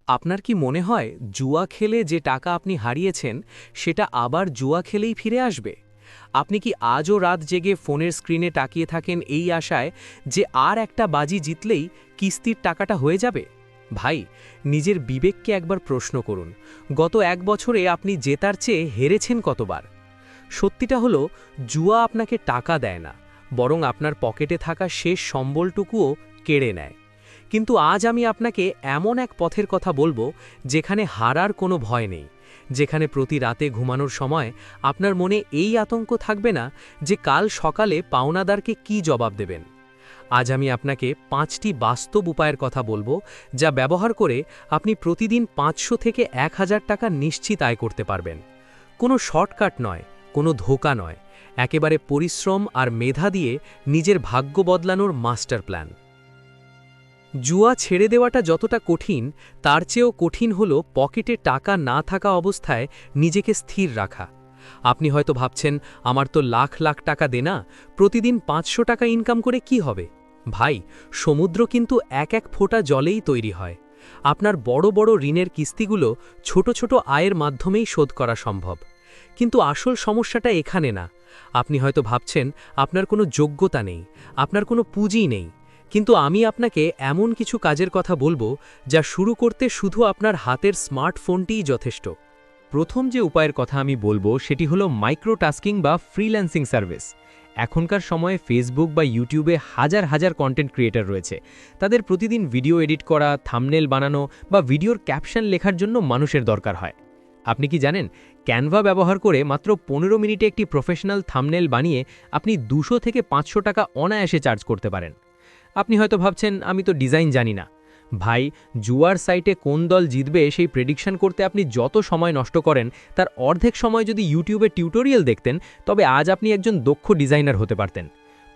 আপনার কি মনে হয় জুয়া খেলে যে টাকা আপনি হারিয়েছেন সেটা আবার জুয়া খেলেই ফিরে আসবে? আপনি কি আজও রাত জেগে ফোনের স্ক্রিনে তাকিয়ে থাকেন এই আশায় যে আর একটা বাজি জিতলেই কিস্তির টাকাটা হয়ে যাবে? ভাই, নিজের বিবেককে একবার প্রশ্ন করুন। গত ১ বছরে আপনি জেতার চেয়ে হেরেছেন কতবার? সত্যিটা হলো, জুয়া আপনাকে টাকা দেয় না, বরং আপনার পকেটে থাকা শেষ সম্বলটুকুও কেড়ে নেয়। কিন্তু আজ আমি আপনাকে এমন এক পথের কথা বলবো যেখানে হারার কোনো ভয় নেই, যেখানে প্রতি রাতে ঘুমানোর সময় আপনার মনে এই আতঙ্ক থাকবে না যে কাল সকালে পাওনাদারকে কি জবাব দেবেন। আজ আমি আপনাকে ৫টি বাস্তব উপায়ের কথা বলবো, যা ব্যবহার করে আপনি প্রতিদিন ৫০০ থেকে ১,০০০ টাকা নিশ্চিত আয় করতে পারবেন। কোনো শর্টকাট নয়, কোনো ধোঁকা নয়, একেবারে পরিশ্রম আর মেধা দিয়ে নিজের ভাগ্য বদলানোর মাস্টার প্ল্যান। জুয়া ছেড়ে দেওয়াটা যতটা কঠিন, তার চেয়েও কঠিন হলো পকেটে টাকা না থাকা অবস্থায় নিজেকে স্থির রাখা। আপনি হয়তো ভাবছেন, আমার তো লাখ লাখ টাকা দেনা, প্রতিদিন ৫০০ টাকা ইনকাম করে কি হবে? ভাই, সমুদ্র কিন্তু এক এক ফোঁটা জলেই তৈরি হয়। আপনার বড় বড় ঋণের কিস্তিগুলো ছোট ছোট আয়ের মাধ্যমেই শোধ করা সম্ভব। কিন্তু আসল সমস্যাটা এখানে না। আপনি হয়তো ভাবছেন আপনার কোনো যোগ্যতা নেই, আপনার কোনো পুঁজি নেই। কিন্তু আমি আপনাকে এমন কিছু কাজের কথা বলবো যা শুরু করতে শুধু আপনার হাতের স্মার্টফোনটিই যথেষ্ট। প্রথম যে উপায়ের কথা আমি বলবো সেটি হলো মাইক্রোটাস্কিং বা ফ্রিল্যান্সিং সার্ভিস। এখনকার সময়ে ফেসবুক বা ইউটিউবে হাজার হাজার কন্টেন্ট ক্রিয়েটর রয়েছে। তাদের প্রতিদিন ভিডিও এডিট করা, থাম্বনেল বানানো বা ভিডিওর ক্যাপশন লেখার জন্য মানুষের দরকার হয়। আপনি কি জানেন, ক্যানভা ব্যবহার করে মাত্র ১৫ মিনিটে একটি প্রফেশনাল থাম্বনেল বানিয়ে আপনি ২০০ থেকে ৫০০ টাকা অনায়াসে চার্জ করতে পারেন। আপনি হয়তো ভাবছেন, আমি তো ডিজাইন জানি না। ভাই, জুয়ার সাইটে কোন দল জিতবে সেই প্রেডিকশন করতে আপনি যত সময় নষ্ট করেন, তার অর্ধেক সময় যদি ইউটিউবে টিউটোরিয়াল দেখতেন, তবে আজ আপনি একজন দক্ষ ডিজাইনার হতে পারতেন।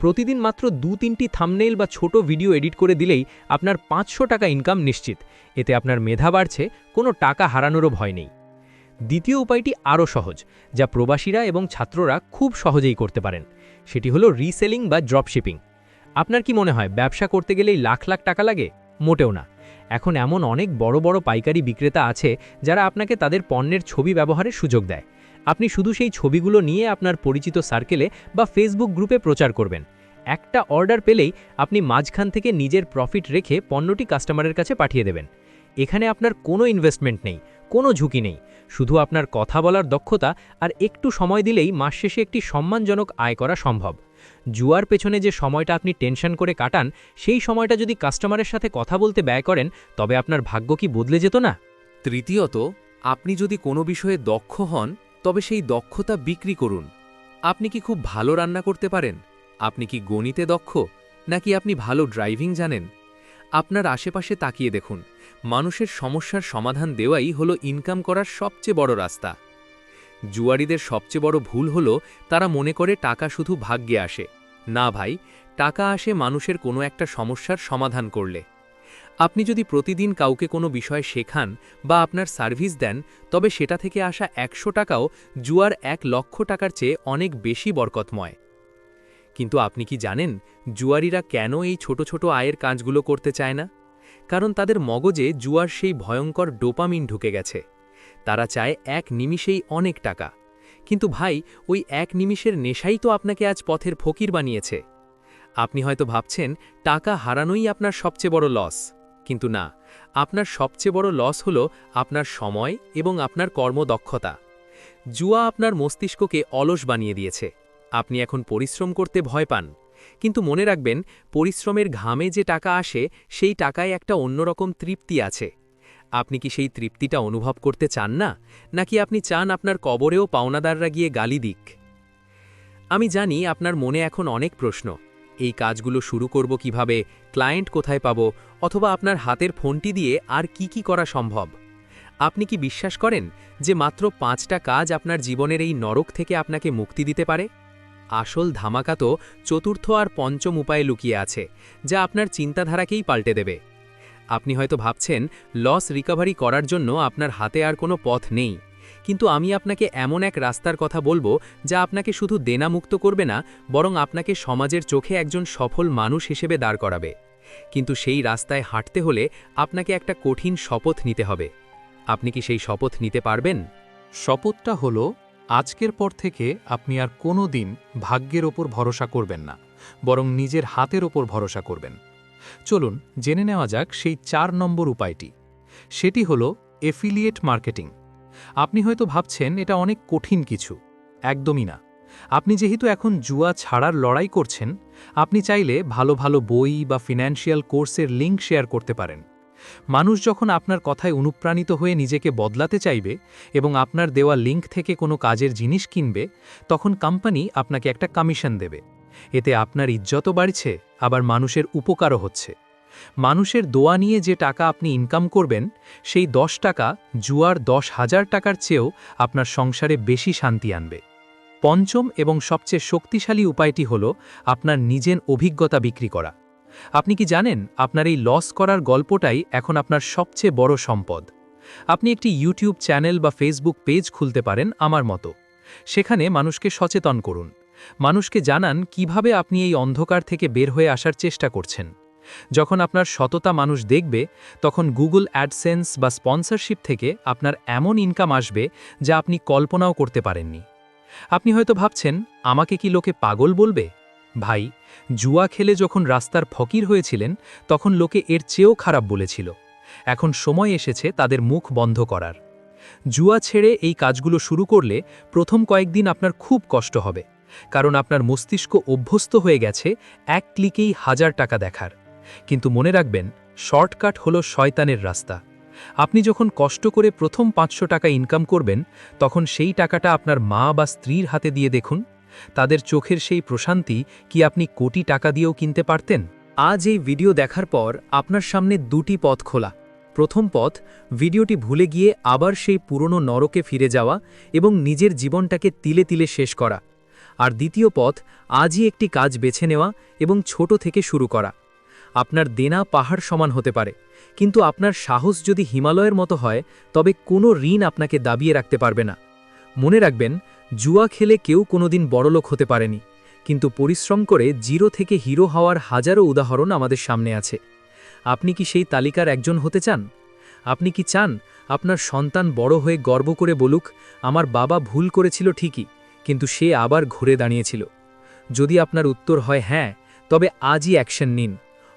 প্রতিদিন মাত্র ২-৩টি থাম্বনেইল বা ছোট ভিডিও এডিট করে দিলেই আপনার ৫০০ টাকা ইনকাম নিশ্চিত। এতে আপনার মেধা বাড়ছে, কোনো টাকা হারানোরও ভয় নেই। দ্বিতীয় উপায়টি আরও সহজ, যা প্রবাসীরা এবং ছাত্ররা খুব সহজেই করতে পারেন। সেটি হলো রিসেলিং বা ড্রপশিপিং। আপনার কি মনে হয় ব্যবসা করতে গেলেই লাখ লাখ টাকা লাগে? মোটেও না। এখন এমন অনেক বড় বড় পাইকারি বিক্রেতা আছে যারা আপনাকে তাদের পণ্যের ছবি ব্যবহারের সুযোগ দেয়। আপনি শুধু সেই ছবিগুলো নিয়ে আপনার পরিচিত সার্কেলে বা ফেসবুক গ্রুপে প্রচার করবেন। একটা অর্ডার পেলেই আপনি মাঝখান থেকে নিজের প্রফিট রেখে পণ্যটি কাস্টমারের কাছে পাঠিয়ে দেবেন। এখানে আপনার কোনো ইনভেস্টমেন্ট নেই, কোনো ঝুঁকি নেই, শুধু আপনার কথা বলার দক্ষতা আর একটু সময় দিলেই মাস শেষে একটি সম্মানজনক আয় করা সম্ভব। জুয়ার পেছনে যে সময়টা আপনি টেনশন করে কাটান, সেই সময়টা যদি কাস্টমারের সাথে কথা বলতে ব্যয় করেন, তবে আপনার ভাগ্য কি বদলে যেত না? তৃতীয়ত, আপনি যদি কোনো বিষয়ে দক্ষ হন, তবে সেই দক্ষতা বিক্রি করুন। আপনি কি খুব ভালো রান্না করতে পারেন? আপনি কি গণিতে দক্ষ? নাকি আপনি ভালো ড্রাইভিং জানেন? আপনার আশেপাশে তাকিয়ে দেখুন। মানুষের সমস্যার সমাধান দেওয়াই হলো ইনকাম করার সবচেয়ে বড় রাস্তা। জুয়ারিদের সবচেয়ে বড় ভুল হলো তারা মনে করে টাকা শুধু ভাগ্যে আসে। না ভাই, টাকা আসে মানুষের কোনো একটা সমস্যার সমাধান করলে। আপনি যদি প্রতিদিন কাউকে কোনো বিষয় শেখান বা আপনার সার্ভিস দেন, তবে সেটা থেকে আসা ১০০ টাকাও জুয়ার ১,০০,০০০ টাকার চেয়ে অনেক বেশি বরকতময়। কিন্তু আপনি কি জানেন জুয়ারিরা কেন এই ছোট ছোট আয়ের কাজগুলো করতে চায় না? কারণ তাদের মগজে জুয়ার সেই ভয়ঙ্কর ডোপামিন ঢুকে গেছে। তারা চায় এক নিমিষেই অনেক টাকা। কিন্তু ভাই, ওই এক নিমিষের নেশাই তো আপনাকে আজ পথের ফকির বানিয়েছে। আপনি হয়তো ভাবছেন টাকা হারানোই আপনার সবচেয়ে বড় লস। কিন্তু না, আপনার সবচেয়ে বড় লস হলো আপনার সময় এবং আপনার কর্মদক্ষতা। জুয়া আপনার মস্তিষ্ককে অলস বানিয়ে দিয়েছে। আপনি এখন পরিশ্রম করতে ভয় পান। কিন্তু মনে রাখবেন, পরিশ্রমের ঘামে যে টাকা আসে, সেই টাকায় একটা অন্যরকম তৃপ্তি আছে। আপনি কি সেই তৃপ্তিটা অনুভব করতে চান না? নাকি আপনি চান আপনার কবরেও পাওনাদাররা গিয়ে গালি দিক? আমি জানি আপনার মনে এখন অনেক প্রশ্ন। এই কাজগুলো শুরু করব কিভাবে, ক্লায়েন্ট কোথায় পাবো, অথবা আপনার হাতের ফোনটি দিয়ে আর কি কি করা সম্ভব? আপনি কি বিশ্বাস করেন যে মাত্র ৫টা কাজ আপনার জীবনের এই নরক থেকে আপনাকে মুক্তি দিতে পারে? আসল ধামাকা তো চতুর্থ আর পঞ্চম উপায়ে লুকিয়ে আছে, যা আপনার চিন্তাধারাকেই পাল্টে দেবে। আপনি হয়তো ভাবছেন লস রিকভারি করার জন্য আপনার হাতে আর কোনো পথ নেই। কিন্তু আমি আপনাকে এমন এক রাস্তার কথা বলবো যা আপনাকে শুধু দেনামুক্ত করবে না, বরং আপনাকে সমাজের চোখে একজন সফল মানুষ হিসেবে দাঁড় করাবে। কিন্তু সেই রাস্তায় হাঁটতে হলে আপনাকে একটা কঠিন শপথ নিতে হবে। আপনি কি সেই শপথ নিতে পারবেন? শপথটা হলো আজকের পর থেকে আপনি আর কোনো দিন ভাগ্যের ওপর ভরসা করবেন না, বরং নিজের হাতের ওপর ভরসা করবেন। চলুন জেনে নেওয়া যাক সেই 4 নম্বর উপায়টি। সেটি হলো এফিলিয়েট মার্কেটিং। আপনি হয়তো ভাবছেন এটা অনেক কঠিন কিছু। একদমই না। আপনি যেহেতু এখন জুয়া ছাড়ার লড়াই করছেন, আপনি চাইলে ভালো ভালো বই বা ফিন্যান্সিয়াল কোর্সের লিঙ্ক শেয়ার করতে পারেন। মানুষ যখন আপনার কথায় অনুপ্রাণিত হয়ে নিজেকে বদলাতে চাইবে এবং আপনার দেওয়া লিঙ্ক থেকে কোনো কাজের জিনিস কিনবে, তখন কোম্পানি আপনাকে একটা কমিশন দেবে। এতে আপনার ইজ্জতও বাড়ছে, আবার মানুষের উপকারও হচ্ছে। মানুষের দোয়া নিয়ে যে টাকা আপনি ইনকাম করবেন, সেই 10 টাকা জুয়ার 10,000 টাকার চেয়েও আপনার সংসারে বেশি শান্তি আনবে। পঞ্চম এবং সবচেয়ে শক্তিশালী উপায়টি হল আপনার নিজের অভিজ্ঞতা বিক্রি করা। আপনি কি জানেন আপনার এই লস করার গল্পটাই এখন আপনার সবচেয়ে বড় সম্পদ? আপনি একটি ইউটিউব চ্যানেল বা ফেসবুক পেজ খুলতে পারেন আমার মতো। সেখানে মানুষকে সচেতন করুন। মানুষকে জানান কিভাবে আপনি এই অন্ধকার থেকে বের হয়ে আসার চেষ্টা করছেন। যখন আপনার সততা মানুষ দেখবে, তখন গুগল অ্যাডসেন্স বা স্পন্সরশিপ থেকে আপনার এমন ইনকাম আসবে যা আপনি কল্পনাও করতে পারেননি। আপনি হয়তো ভাবছেন, আমাকে কি লোকে পাগল বলবে? ভাই, জুয়া খেলে যখন রাস্তার ফকির হয়েছিলেন, তখন লোকে এর চেয়েও খারাপ বলেছিল। এখন সময় এসেছে তাদের মুখ বন্ধ করার। জুয়া ছেড়ে এই কাজগুলো শুরু করলে প্রথম কয়েকদিন আপনার খুব কষ্ট হবে, কারণ আপনার মস্তিষ্ক অভ্যস্ত হয়ে গেছে এক ক্লিকেই 1000 টাকা দেখার। কিন্তু মনে রাখবেন, শর্টকাট হলো শয়তানের রাস্তা। আপনি যখন কষ্ট করে প্রথম 500 টাকা ইনকাম করবেন, তখন সেই টাকাটা আপনার মা বা স্ত্রীর হাতে দিয়ে দেখুন। তাদের চোখের সেই প্রশান্তি কি আপনি কোটি টাকা দিয়েও কিনতে পারতেন? আজ এই ভিডিও দেখার পর আপনার সামনে দুটি পথ খোলা। প্রথম পথ, ভিডিওটি ভুলে গিয়ে আবার সেই পুরনো নরকে ফিরে যাওয়া এবং নিজের জীবনটাকে তিলে তিলে শেষ করা। আর দ্বিতীয় পথ, আজই একটি কাজ বেছে নেওয়া এবং ছোট থেকে শুরু করা। আপনার দেনা পাহাড় সমান হতে পারে, কিন্তু আপনার সাহস যদি হিমালয়ের মতো হয়, তবে কোনো ঋণ আপনাকে দাবিয়ে রাখতে পারবে না। মনে রাখবেন, জুয়া খেলে কেউ কোনোদিন বড়লোক হতে পারেনি, কিন্তু পরিশ্রম করে জিরো থেকে হিরো হওয়ার হাজারো উদাহরণ আমাদের সামনে আছে। আপনি কি সেই তালিকার একজন হতে চান? আপনি কি চান আপনার সন্তান বড় হয়ে গর্ব করে বলুক, আমার বাবা ভুল করেছিল ঠিকই, কিন্তু সে আবার ঘুরে দাঁড়িয়েছিল? যদি আপনার উত্তর হয় হ্যাঁ, তবে আজই অ্যাকশন নিন।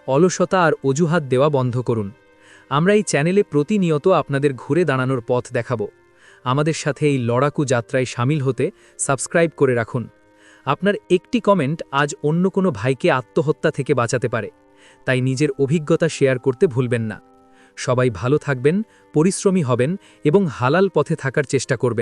অলসতা আর অজুহাত দেওয়া বন্ধ করুন। আমরা এই চ্যানেলে প্রতিনিয়ত আপনাদের ঘুরে দাঁড়ানোর পথ দেখাবো। আমাদের সাথে এই লড়াকু যাত্রায় সামিল হতে সাবস্ক্রাইব করে রাখুন। আপনার একটি কমেন্ট আজ অন্য কোনো ভাইকে আত্মহত্যা থেকে বাঁচাতে পারে, তাই নিজের অভিজ্ঞতা শেয়ার করতে ভুলবেন না। সবাই ভালো থাকবেন, পরিশ্রমী হবেন এবং হালাল পথে থাকার চেষ্টা করবেন।